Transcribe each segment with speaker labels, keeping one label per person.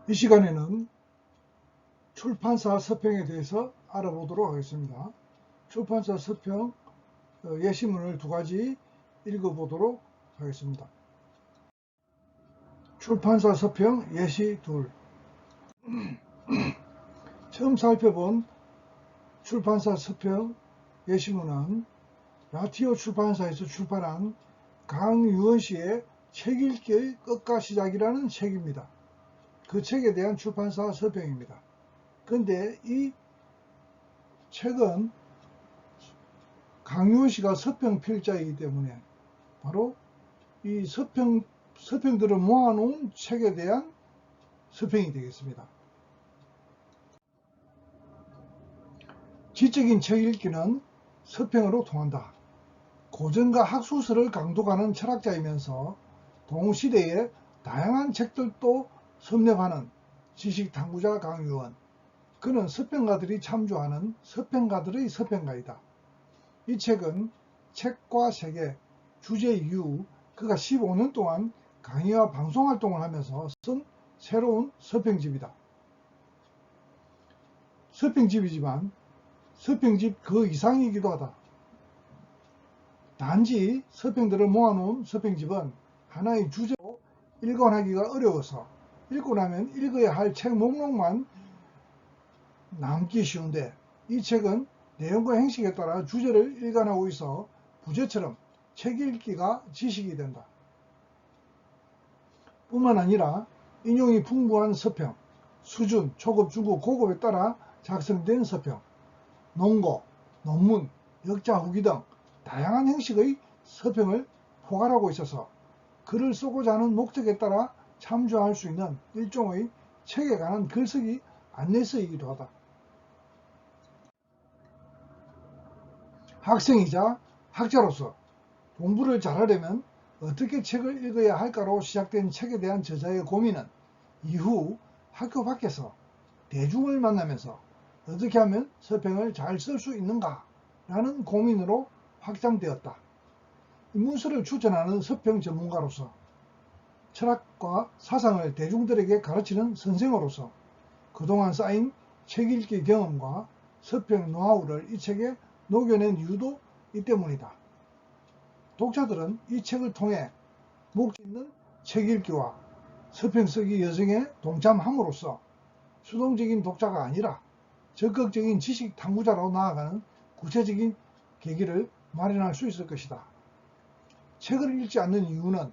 Speaker 1: 이 시간에는 출판사 서평에 대해서 알아보도록 하겠습니다. 출판사 서평 예시문을 두 가지 읽어보도록 하겠습니다. 출판사 서평 예시 둘. 처음 살펴본 출판사 서평 예시문은 라티오 출판사에서 출판한 강유원 씨의 책 읽기의 끝과 시작이라는 책입니다. 그 책에 대한 출판사 서평입니다. 그런데 이 책은 강유원 씨가 서평 필자이기 때문에 바로 이 서평들을 모아놓은 책에 대한 서평이 되겠습니다. 지적인 책 읽기는 서평으로 통한다. 고전과 학술서를 강독하는 철학자이면서 동시대의 다양한 책들도 섭렵하는 지식탐구자 강유원. 그는 서평가들이 참조하는 서평가들의 서평가이다. 이 책은 책과 세계, 주제 이후 그가 15년 동안 강의와 방송활동을 하면서 쓴 새로운 서평집이다. 서평집이지만 서평집 그 이상이기도 하다. 단지 서평들을 모아놓은 서평집은 하나의 주제로 일관하기가 어려워서 읽고 나면 읽어야 할 책 목록만 남기 쉬운데, 이 책은 내용과 형식에 따라 주제를 일관하고 있어 부제처럼 책 읽기가 지식이 된다. 뿐만 아니라 인용이 풍부한 서평, 수준, 초급, 중급, 고급에 따라 작성된 서평, 논고, 논문, 역자 후기 등 다양한 형식의 서평을 포괄하고 있어서 글을 쓰고자 하는 목적에 따라 참조할 수 있는 일종의 책에 관한 글쓰기 안내서이기도 하다. 학생이자 학자로서 공부를 잘하려면 어떻게 책을 읽어야 할까로 시작된 책에 대한 저자의 고민은 이후 학교 밖에서 대중을 만나면서 어떻게 하면 서평을 잘 쓸 수 있는가 라는 고민으로 확장되었다. 문서를 추천하는 서평 전문가로서, 철학과 사상을 대중들에게 가르치는 선생으로서 그동안 쌓인 책 읽기 경험과 서평 노하우를 이 책에 녹여낸 이유도 이 때문이다. 독자들은 이 책을 통해 목 짚는 책 읽기와 서평 쓰기 여정에 동참함으로써 수동적인 독자가 아니라 적극적인 지식 탐구자로 나아가는 구체적인 계기를 마련할 수 있을 것이다. 책을 읽지 않는 이유는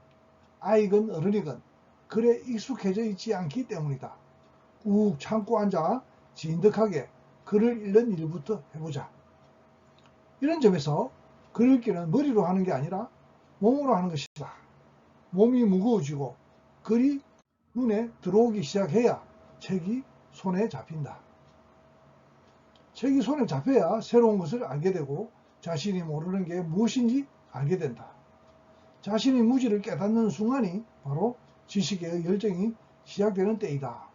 Speaker 1: 아이건 어른이건 글에 익숙해져 있지 않기 때문이다. 욱 참고 앉아 진득하게 글을 읽는 일부터 해보자. 이런 점에서 글 읽기는 머리로 하는 게 아니라 몸으로 하는 것이다. 몸이 무거워지고 글이 눈에 들어오기 시작해야 책이 손에 잡힌다. 책이 손에 잡혀야 새로운 것을 알게 되고 자신이 모르는 게 무엇인지 알게 된다. 자신의 무지를 깨닫는 순간이 바로 지식의 열정이 시작되는 때이다.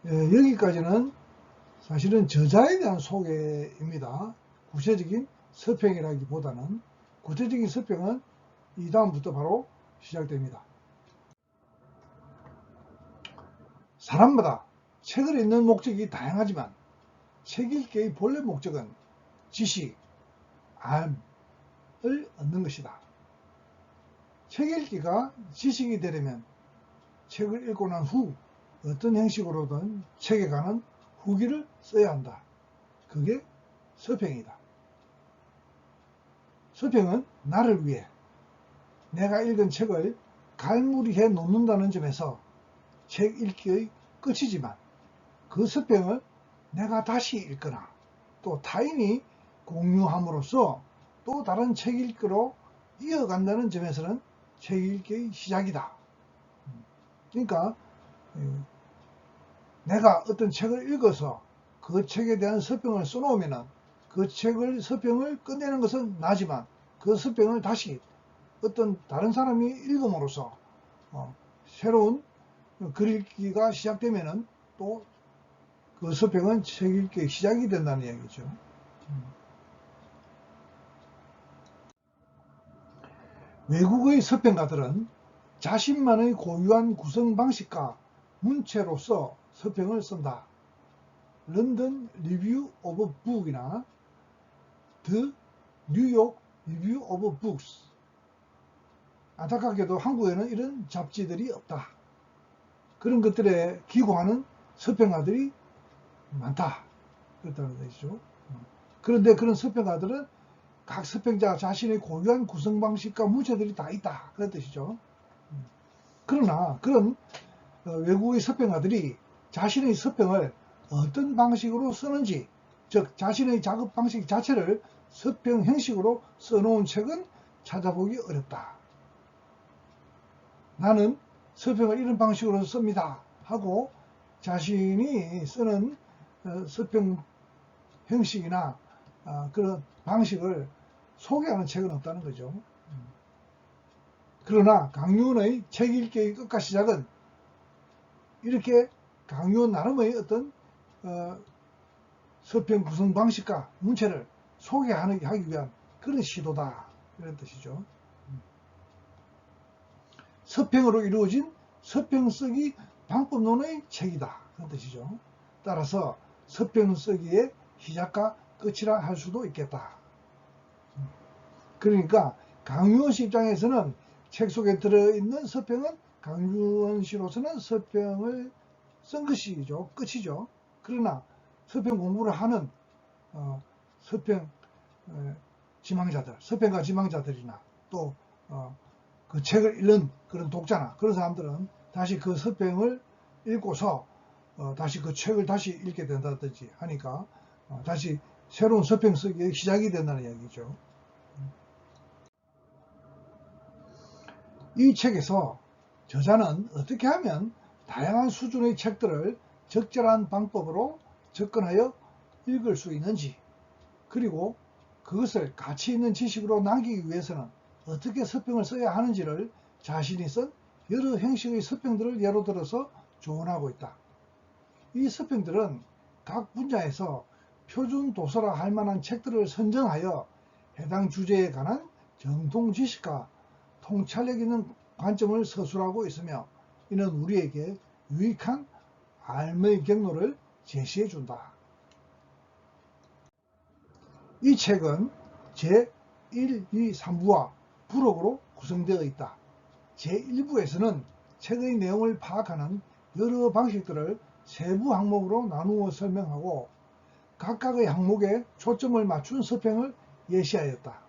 Speaker 1: 여기까지는 사실은 저자에 대한 소개입니다. 구체적인 서평이라기보다는 구체적인 서평은 이 다음부터 바로 시작됩니다. 사람마다 책을 읽는 목적이 다양하지만 책 읽기의 본래 목적은 지식, 암을 얻는 것이다. 책 읽기가 지식이 되려면 책을 읽고 난 후 어떤 형식으로든 책에 관한 후기를 써야 한다. 그게 서평이다. 서평은 나를 위해 내가 읽은 책을 갈무리해 놓는다는 점에서 책 읽기의 끝이지만, 그 서평을 내가 다시 읽거나 또 타인이 공유함으로써 또 다른 책 읽기로 이어간다는 점에서는 책 읽기의 시작이다. 그러니까 내가 어떤 책을 읽어서 그 책에 대한 서평을 써놓으면 그 서평을 끝내는 것은 나지만 그 서평을 다시 어떤 다른 사람이 읽음으로써 새로운 글 읽기가 시작되면 또 그 서평은 책 읽기의 시작이 된다는 얘기죠. 외국의 서평가들은 자신만의 고유한 구성 방식과 문체로서 서평을 쓴다. 런던 리뷰 오브 북이나 더 뉴욕 리뷰 오브 북스. 안타깝게도 한국에는 이런 잡지들이 없다. 그런 것들에 기고하는 서평가들이 많다. 그렇다는 뜻이죠. 그런데 그런 서평가들은 각 서평자 자신의 고유한 구성 방식과 문체들이 다 있다. 그런 뜻이죠. 그러나 그런 외국의 서평가들이 자신의 서평을 어떤 방식으로 쓰는지, 즉 자신의 작업 방식 자체를 서평 형식으로 써놓은 책은 찾아보기 어렵다. 나는 서평을 이런 방식으로 씁니다 하고 자신이 쓰는 서평 형식이나 그런 방식을 소개하는 책은 없다는 거죠. 그러나 강윤의 책 읽기의 끝과 시작은 이렇게 강윤 나름의 어떤 서평 구성 방식과 문체를 소개하기 위한 그런 시도다, 이런 뜻이죠. 서평으로 이루어진 서평 쓰기 방법론의 책이다, 그런 뜻이죠. 따라서 서평 쓰기의 시작과 끝이라 할 수도 있겠다. 그러니까 강유원 씨 입장에서는 책 속에 들어있는 서평은 강유원 씨로서는 서평을 쓴 것이죠, 끝이죠. 그러나 서평 공부를 하는 서평 지망자들, 서평가 지망자들이나 또 그 책을 읽는 그런 독자나 그런 사람들은 다시 그 서평을 읽고서 다시 그 책을 다시 읽게 된다든지 하니까 다시 새로운 서평 쓰기의 시작이 된다는 이야기죠. 이 책에서 저자는 어떻게 하면 다양한 수준의 책들을 적절한 방법으로 접근하여 읽을 수 있는지, 그리고 그것을 가치 있는 지식으로 남기기 위해서는 어떻게 서평을 써야 하는지를 자신이 쓴 여러 형식의 서평들을 예로 들어서 조언하고 있다. 이 서평들은 각 분야에서 표준 도서라 할 만한 책들을 선정하여 해당 주제에 관한 정통 지식과 통찰력 있는 관점을 서술하고 있으며, 이는 우리에게 유익한 삶의 경로를 제시해 준다. 이 책은 제1, 2, 3부와 부록으로 구성되어 있다. 제1부에서는 책의 내용을 파악하는 여러 방식들을 세부 항목으로 나누어 설명하고 각각의 항목에 초점을 맞춘 서평을 예시하였다.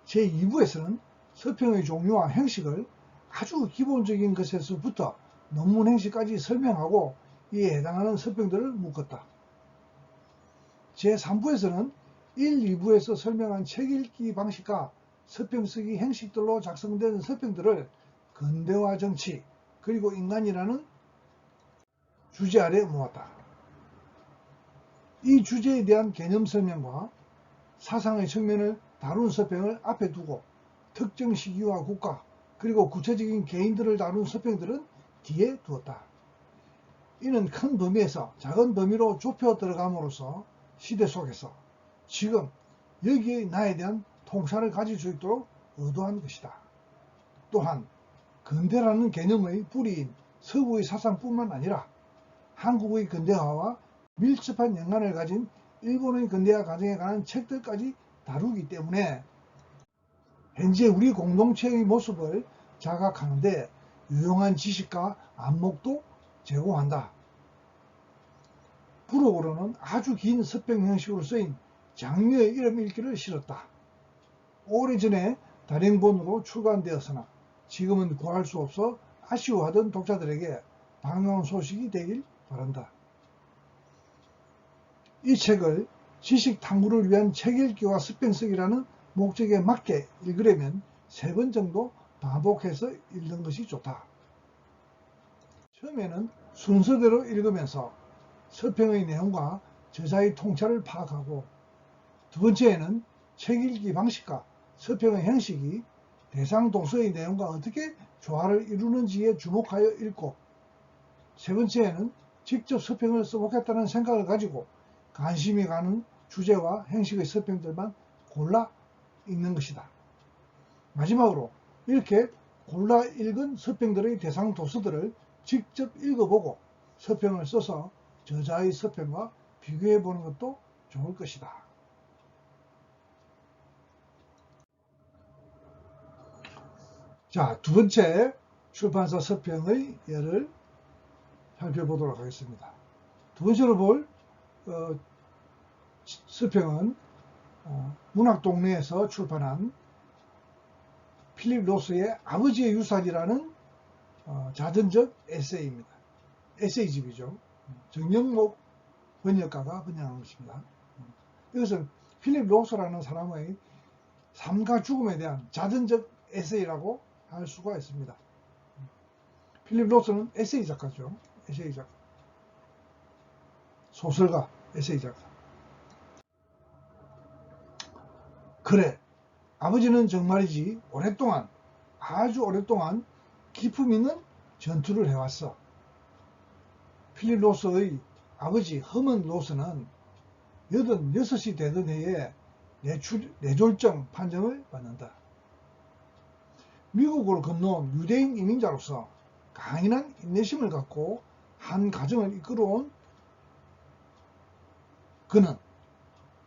Speaker 1: 제2부에서는 서평의 종류와 형식을 아주 기본적인 것에서부터 논문 형식까지 설명하고 이에 해당하는 서평들을 묶었다. 제3부에서는 1, 2부에서 설명한 책 읽기 방식과 서평 쓰기 형식들로 작성된 서평들을 근대화 정치 그리고 인간이라는 주제 아래 모았다. 이 주제에 대한 개념 설명과 사상의 측면을 다룬 서평을 앞에 두고 특정 시기와 국가 그리고 구체적인 개인들을 다룬 서평들은 뒤에 두었다. 이는 큰 범위에서 작은 범위로 좁혀 들어감으로써 시대 속에서 지금 여기에 나에 대한 통찰을 가질 수 있도록 의도한 것이다. 또한 근대라는 개념의 뿌리인 서구의 사상뿐만 아니라 한국의 근대화와 밀접한 연관을 가진 일본의 근대화 과정에 관한 책들까지 다루기 때문에 현재 우리 공동체의 모습을 자각하는 데 유용한 지식과 안목도 제공한다. 부록으로는 아주 긴 서평 형식으로 쓰인 장류의 이름 읽기를 실었다. 오래전에 단행본으로 출간되었으나 지금은 구할 수 없어 아쉬워하던 독자들에게 반가운 소식이 되길 바란다. 이 책을 지식 탐구를 위한 책 읽기와 서평 쓰기라는 목적에 맞게 읽으려면 3번 정도 반복해서 읽는 것이 좋다. 처음에는 순서대로 읽으면서 서평의 내용과 저자의 통찰을 파악하고, 두 번째에는 책 읽기 방식과 서평의 형식이 대상 도서의 내용과 어떻게 조화를 이루는지에 주목하여 읽고, 세 번째에는 직접 서평을 써보겠다는 생각을 가지고 관심이 가는 주제와 형식의 서평들만 골라 읽는 것이다. 마지막으로 이렇게 골라 읽은 서평들의 대상 도서들을 직접 읽어보고 서평을 써서 저자의 서평과 비교해 보는 것도 좋을 것이다. 자, 두 번째 출판사 서평의 예를 살펴보도록 하겠습니다. 두 번째로 볼 서평은 문학동네에서 출판한 필립 로스의 아버지의 유산이라는 자전적 에세이입니다. 에세이집이죠. 정영목 번역가가 번역한 것입니다. 이것은 필립 로스라는 사람의 삶과 죽음에 대한 자전적 에세이라고 할 수가 있습니다. 필립 로스는 에세이 작가죠. 에세이 작가. 소설가, 에세이 작가. 그래, 아버지는 정말이지 오랫동안, 아주 오랫동안 기품 있는 전투를 해왔어. 필립 로스의 아버지 허먼 로스는 86이 되던 해에 뇌졸중 판정을 받는다. 미국으로 건너온 유대인 이민자로서 강인한 인내심을 갖고 한 가정을 이끌어온 그는,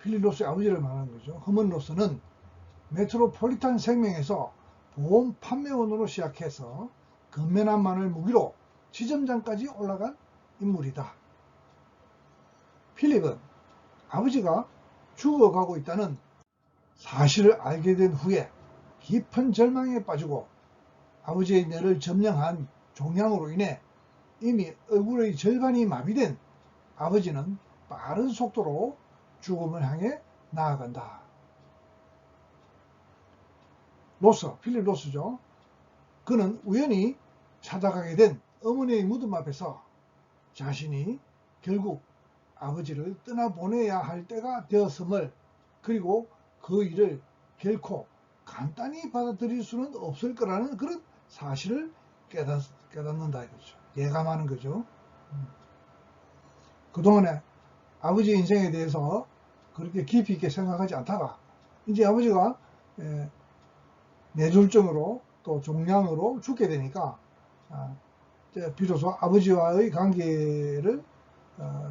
Speaker 1: 필립 로스의 아버지를 말하는 거죠. 허먼 로스는 메트로폴리탄 생명에서 보험 판매원으로 시작해서 근면한만을 무기로 지점장까지 올라간 인물이다. 필립은 아버지가 죽어가고 있다는 사실을 알게 된 후에 깊은 절망에 빠지고 아버지의 뇌를 점령한 종양으로 인해 이미 얼굴의 절반이 마비된 아버지는 빠른 속도로 죽음을 향해 나아간다. 로스, 필립 로스죠. 그는 우연히 찾아가게 된 어머니의 무덤 앞에서 자신이 결국 아버지를 떠나보내야 할 때가 되었음을, 그리고 그 일을 결코 간단히 받아들일 수는 없을 거라는 그런 사실을 깨닫는다 이거죠. 예감하는 거죠. 그동안에 아버지의 인생에 대해서 그렇게 깊이 있게 생각하지 않다가 이제 아버지가 뇌졸중으로 또 종양으로 죽게 되니까 비로소 아버지와의 관계를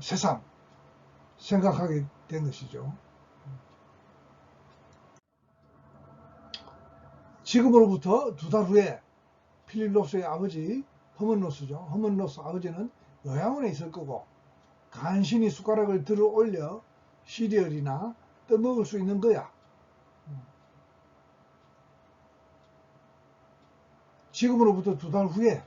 Speaker 1: 새삼 생각하게 된 것이죠. 지금으로부터 2달 후에 필립 로스의 아버지 허먼 로스죠. 허먼 로스 아버지는 요양원에 있을 거고 간신히 숟가락을 들어 올려 시리얼이나 떠먹을 수 있는 거야. 지금으로부터 2달 후에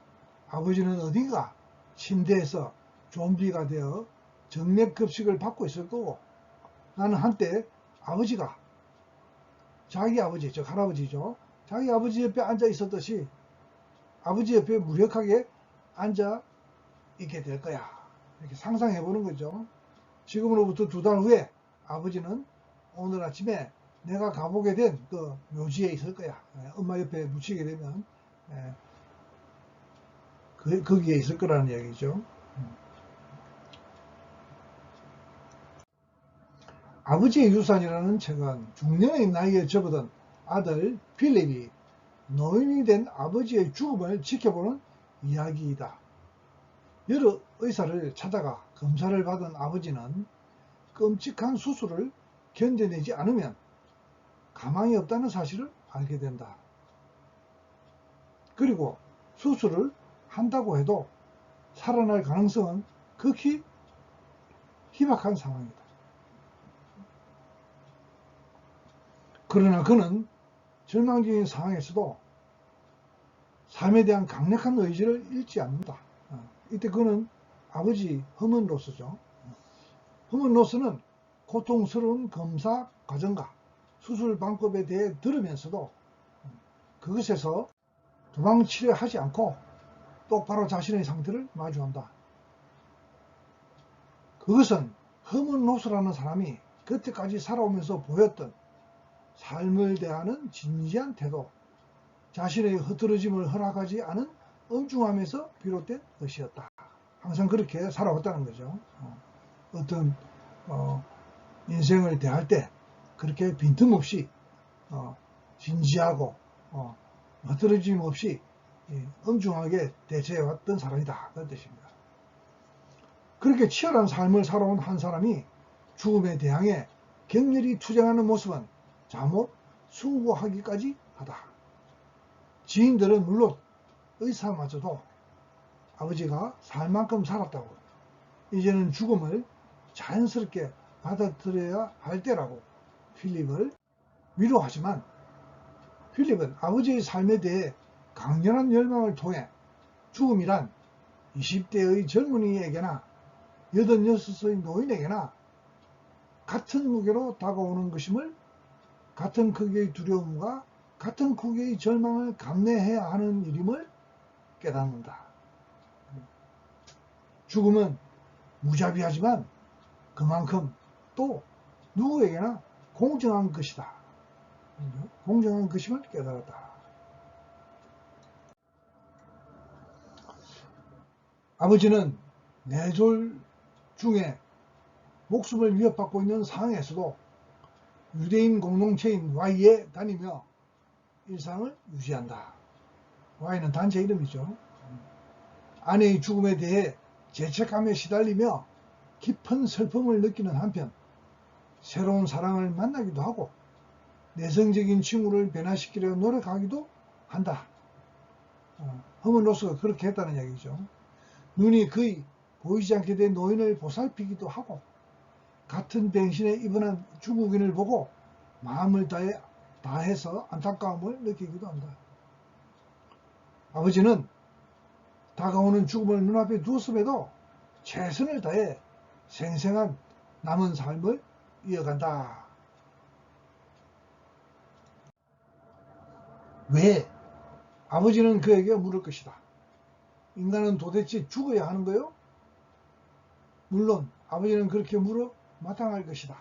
Speaker 1: 아버지는 어딘가 침대에서 좀비가 되어 정맥급식을 받고 있을 거고, 나는 한때 아버지가 자기 아버지, 즉 할아버지죠. 자기 아버지 옆에 앉아 있었듯이 아버지 옆에 무력하게 앉아 있게 될 거야. 이렇게 상상해 보는 거죠. 지금으로부터 2달 후에 아버지는 오늘 아침에 내가 가보게 된 그 묘지에 있을 거야. 엄마 옆에 묻히게 되면 거기에 있을 거라는 얘기죠. 아버지의 유산이라는 책은 중년의 나이에 접어든 아들 필립이 노인이 된 아버지의 죽음을 지켜보는 이야기이다. 여러 의사를 찾아가 검사를 받은 아버지는 끔찍한 수술을 견뎌내지 않으면 가망이 없다는 사실을 알게 된다. 그리고 수술을 한다고 해도 살아날 가능성은 극히 희박한 상황이다. 그러나 그는 절망적인 상황에서도 삶에 대한 강력한 의지를 잃지 않는다. 이때 그는 아버지 허먼 로스죠. 허먼 로스는 고통스러운 검사 과정과 수술 방법에 대해 들으면서도 그것에서 도망치려 하지 않고 똑바로 자신의 상태를 마주한다. 그것은 허먼 로스라는 사람이 그때까지 살아오면서 보였던 삶을 대하는 진지한 태도, 자신의 흐트러짐을 허락하지 않은 엄중함에서 비롯된 것이었다. 항상 그렇게 살아왔다는 거죠. 어떤 인생을 대할 때 그렇게 빈틈없이 진지하고 흐트러짐 없이 엄중하게 대처해왔던 사람이다. 그런 뜻입니다. 그렇게 치열한 삶을 살아온 한 사람이 죽음에 대항해 격렬히 투쟁하는 모습은 자못 숭고하기까지 하다. 지인들은 물론 의사마저도 아버지가 살 만큼 살았다고, 이제는 죽음을 자연스럽게 받아들여야 할 때라고 필립을 위로하지만, 필립은 아버지의 삶에 대해 강렬한 열망을 통해 죽음이란 20대의 젊은이에게나 86의 노인에게나 같은 무게로 다가오는 것임을, 같은 크기의 두려움과 같은 크기의 절망을 감내해야 하는 일임을 깨닫는다. 죽음은 무자비하지만 그만큼 또 누구에게나 공정한 것이다. 공정한 것임을 깨달았다. 아버지는 뇌졸 중에 목숨을 위협받고 있는 상황에서도 유대인 공동체인 Y에 다니며 일상을 유지한다. Y는 단체 이름이죠. 아내의 죽음에 대해 죄책감에 시달리며 깊은 슬픔을 느끼는 한편 새로운 사랑을 만나기도 하고 내성적인 친구를 변화시키려 노력하기도 한다. 허먼 로스가 그렇게 했다는 얘기죠. 눈이 거의 보이지 않게 된 노인을 보살피기도 하고 같은 병신에 입원한 중국인을 보고 마음을 다해서 안타까움을 느끼기도 한다. 아버지는 다가오는 죽음을 눈앞에 두었음에도 최선을 다해 생생한 남은 삶을 이어간다. 왜? 아버지는 그에게 물을 것이다. 인간은 도대체 죽어야 하는 거요? 물론 아버지는 그렇게 물어 마땅할 것이다.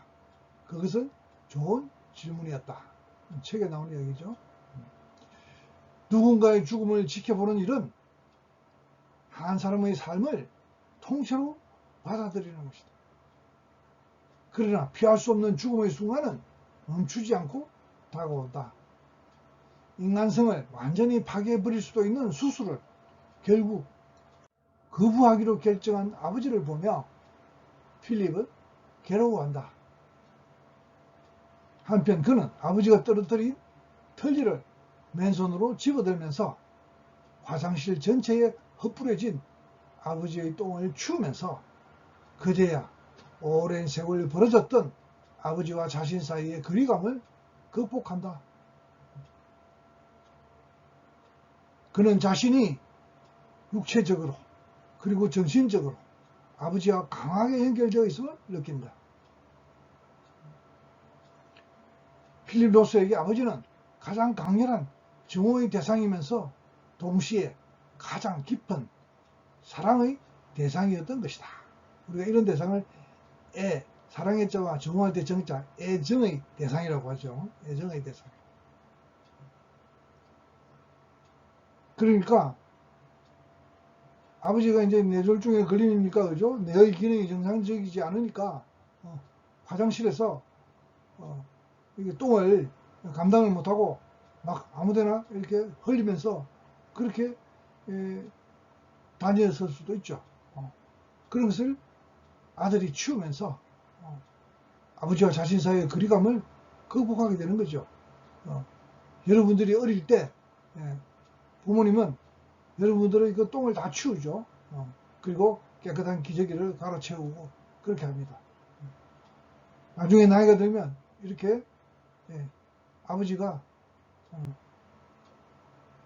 Speaker 1: 그것은 좋은 질문이었다. 책에 나오는 이야기죠. 누군가의 죽음을 지켜보는 일은 한 사람의 삶을 통째로 받아들이는 것이다. 그러나 피할 수 없는 죽음의 순간은 멈추지 않고 다가온다. 인간성을 완전히 파괴해버릴 수도 있는 수술을 결국 거부하기로 결정한 아버지를 보며 필립은 괴로워한다. 한편 그는 아버지가 떨어뜨린 털리를 맨손으로 집어들면서 화장실 전체에 흩뿌려진 아버지의 똥을 치우면서 그제야 오랜 세월 벌어졌던 아버지와 자신 사이의 거리감을 극복한다. 그는 자신이 육체적으로 그리고 정신적으로 아버지와 강하게 연결되어 있음을 느낀다. 필립 로스에게 아버지는 가장 강렬한 증오의 대상이면서 동시에 가장 깊은 사랑의 대상이었던 것이다. 우리가 이런 대상을 사랑의 자와 증오할 때 정자, 애정의 대상이라고 하죠. 애정의 대상. 그러니까 아버지가 이제 뇌졸중에 걸리니까, 그죠? 뇌의 기능이 정상적이지 않으니까 화장실에서 이게 똥을 감당을 못하고 막 아무데나 이렇게 흘리면서 그렇게 다녔을 수도 있죠. 그런 것을 아들이 치우면서 아버지와 자신 사이의 거리감을 극복하게 되는 거죠. 여러분들이 어릴 때 부모님은 여러분들의 그 똥을 다 치우죠. 그리고 깨끗한 기저귀를 갈아 채우고 그렇게 합니다. 나중에 나이가 들면 이렇게 아버지가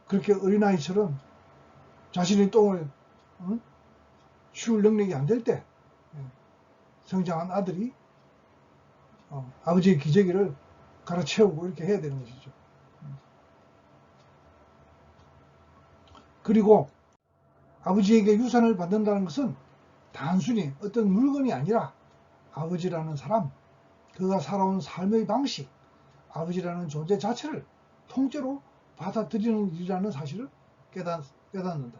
Speaker 1: 그렇게 어린아이처럼 자신의 똥을 치울 능력이 안 될 때 성장한 아들이 아버지의 기저귀를 갈아 채우고 이렇게 해야 되는 것이죠. 그리고 아버지에게 유산을 받는다는 것은 단순히 어떤 물건이 아니라 아버지라는 사람, 그가 살아온 삶의 방식, 아버지라는 존재 자체를 통째로 받아들이는 일이라는 사실을 깨닫는다.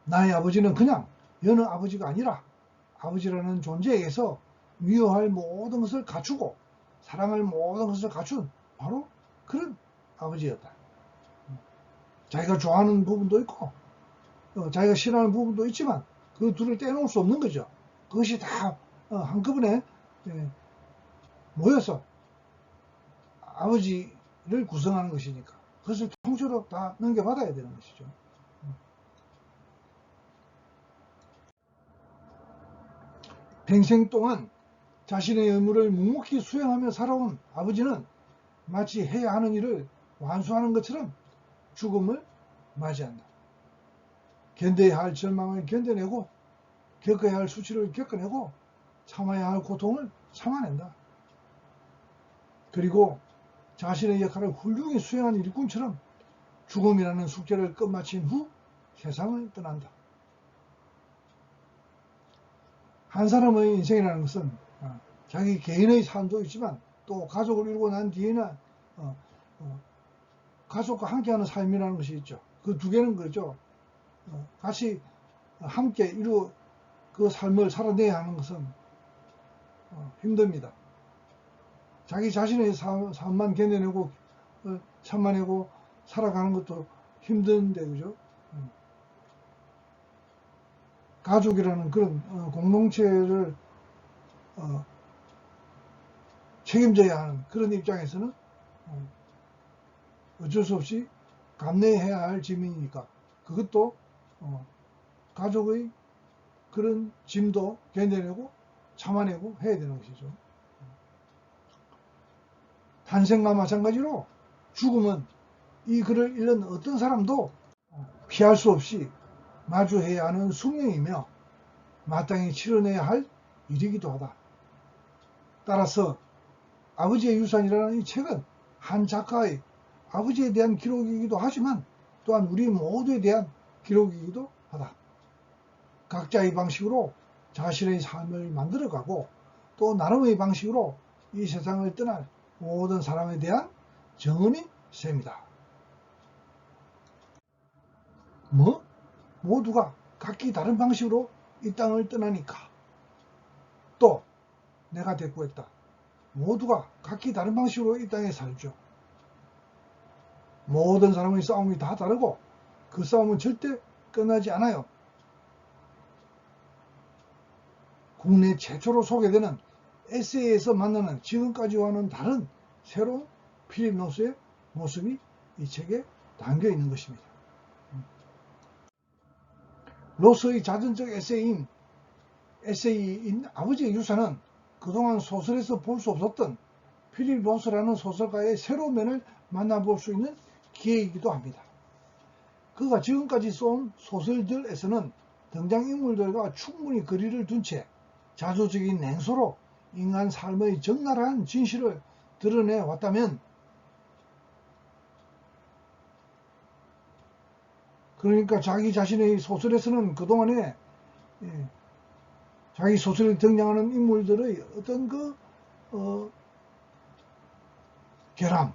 Speaker 1: 나의 아버지는 그냥 여느 아버지가 아니라 아버지라는 존재에게서 미워할 모든 것을 갖추고 사랑할 모든 것을 갖춘 바로 그런 아버지였다. 자기가 좋아하는 부분도 있고 자기가 싫어하는 부분도 있지만 그 둘을 떼놓을 수 없는 거죠. 그것이 다 한꺼번에 모여서 아버지를 구성하는 것이니까 그것을 통째로 다 넘겨받아야 되는 것이죠. 평생 동안 자신의 의무를 묵묵히 수행하며 살아온 아버지는 마치 해야 하는 일을 완수하는 것처럼 죽음을 맞이한다. 견뎌야 할 절망을 견뎌내고 겪어야 할 수치를 겪어내고 참아야 할 고통을 참아낸다. 그리고 자신의 역할을 훌륭히 수행한 일꾼처럼 죽음이라는 숙제를 끝마친 후 세상을 떠난다. 한 사람의 인생이라는 것은 자기 개인의 삶도 있지만 또 가족을 이루고 난 뒤에는 가족과 함께하는 삶이라는 것이 있죠. 그 두 개는 그죠. 같이 함께 그 삶을 살아내야 하는 것은 힘듭니다. 자기 자신의 삶만 견뎌내고 참아내고 살아가는 것도 힘든데 그죠. 가족이라는 그런 공동체를 책임져야 하는 그런 입장에서는 어쩔 수 없이 감내해야 할 짐이니까 그것도 가족의 그런 짐도 견뎌내고 참아내고 해야 되는 것이죠. 탄생과 마찬가지로 죽음은 이 글을 읽는 어떤 사람도 피할 수 없이 마주해야 하는 숙명이며 마땅히 치러내야 할 일이기도 하다. 따라서 아버지의 유산이라는 이 책은 한 작가의 아버지에 대한 기록이기도 하지만 또한 우리 모두에 대한 기록이기도 하다. 각자의 방식으로 자신의 삶을 만들어가고 또 나름의 방식으로 이 세상을 떠날 모든 사람에 대한 정언이 셈이다. 모두가 각기 다른 방식으로 이 땅을 떠나니까 또 내가 대꾸했다. 모두가 각기 다른 방식으로 이 땅에 살죠. 모든 사람의 싸움이 다 다르고 그 싸움은 절대 끝나지 않아요. 국내 최초로 소개되는 에세이에서 만나는 지금까지와는 다른 새로운 필립 노스의 모습이 이 책에 담겨 있는 것입니다. 로스의 자전적 에세이인 아버지의 유산은 그동안 소설에서 볼 수 없었던 필립 로스라는 소설가의 새로운 면을 만나볼 수 있는 기회이기도 합니다. 그가 지금까지 써온 소설들에서는 등장인물들과 충분히 거리를 둔 채 자조적인 냉소로 인간 삶의 적나라한 진실을 드러내 왔다면, 그러니까 자기 자신의 소설에서는 그동안에 자기 소설에 등장하는 인물들의 어떤 결함,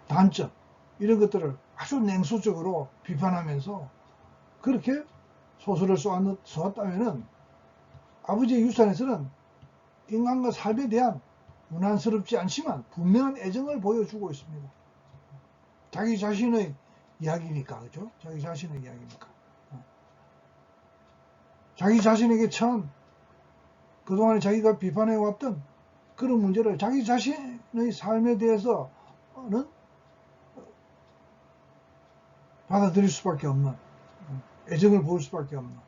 Speaker 1: 단점 이런 것들을 아주 냉소적으로 비판하면서 그렇게 소설을 써왔다면은 아버지의 유산에서는 인간과 삶에 대한 무난스럽지 않지만 분명한 애정을 보여주고 있습니다. 자기 자신의 이야기니까, 그죠? 자기 자신의 이야기니까. 자기 자신에게 처한 그동안에 자기가 비판해왔던 그런 문제를 자기 자신의 삶에 대해서는 받아들일 수밖에 없는, 애정을 보일 수밖에 없는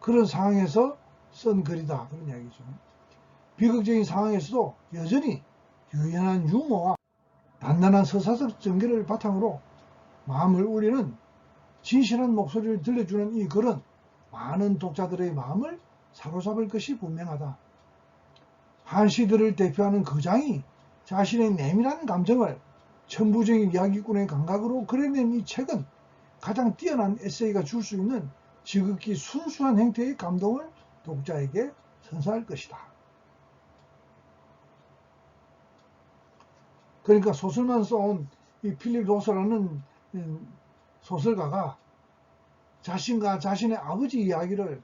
Speaker 1: 그런 상황에서 쓴 글이다, 그런 이야기죠. 비극적인 상황에서도 여전히 유연한 유머와 단단한 서사적 전개를 바탕으로 마음을 울리는 진실한 목소리를 들려주는 이 글은 많은 독자들의 마음을 사로잡을 것이 분명하다. 한 시대를 대표하는 거장이 자신의 내밀한 감정을 천부적인 이야기꾼의 감각으로 그려낸 이 책은 가장 뛰어난 에세이가 줄 수 있는 지극히 순수한 형태의 감동을 독자에게 선사할 것이다. 그러니까 소설만 써온 이 필립 로스라는 소설가가 자신과 자신의 아버지 이야기를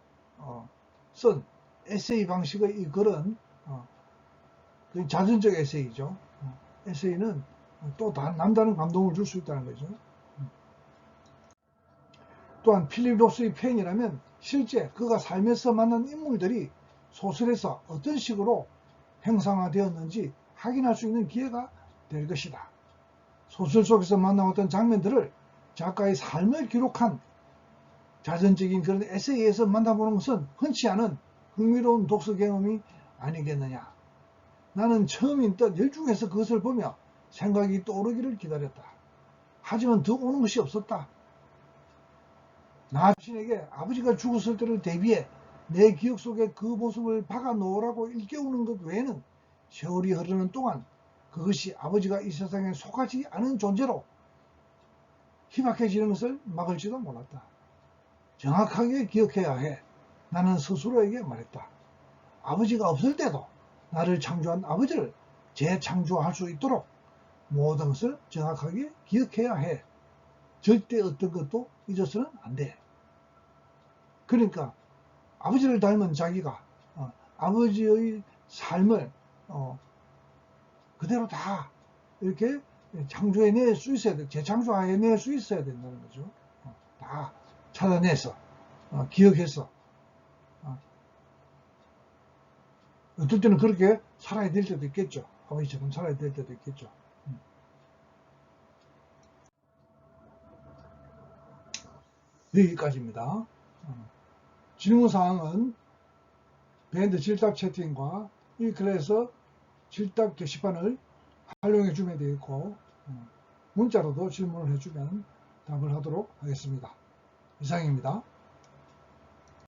Speaker 1: 쓴 에세이 방식의 이 글은 자전적 에세이죠. 에세이는 또 남다른 감동을 줄 수 있다는 거죠. 또한 필립 로스의 팬이라면 실제 그가 삶에서 만난 인물들이 소설에서 어떤 식으로 형상화되었는지 확인할 수 있는 기회가 될 것이다. 소설 속에서 만나왔던 장면들을 작가의 삶을 기록한 자전적인 그런 에세이에서 만나보는 것은 흔치 않은 흥미로운 독서 경험이 아니겠느냐. 나는 처음인 듯 열중해서 그것을 보며 생각이 떠오르기를 기다렸다. 하지만 더 오는 것이 없었다. 나 자신에게 아버지가 죽었을 때를 대비해 내 기억 속에 그 모습을 박아 놓으라고 일깨우는 것 외에는 세월이 흐르는 동안 그것이 아버지가 이 세상에 속하지 않은 존재로 희박해지는 것을 막을지도 몰랐다. 정확하게 기억해야 해. 나는 스스로에게 말했다. 아버지가 없을 때도 나를 창조한 아버지를 재창조할 수 있도록 모든 것을 정확하게 기억해야 해. 절대 어떤 것도 잊어서는 안 돼. 그러니까 아버지를 닮은 자기가 아버지의 삶을 그대로 다 이렇게 창조해낼 수 있어야 돼. 재창조해낼 수 있어야 된다는 거죠. 다 찾아내서 기억해서 어떨 때는 그렇게 살아야 될 때도 있겠죠. 아버지처럼 살아야 될 때도 있겠죠. 여기까지입니다. 질문사항은 밴드 질답 채팅과 이클래에서 질답 게시판을 활용해 주면 되어 있고 문자로도 질문을 해주면 답을 하도록 하겠습니다. 이상입니다.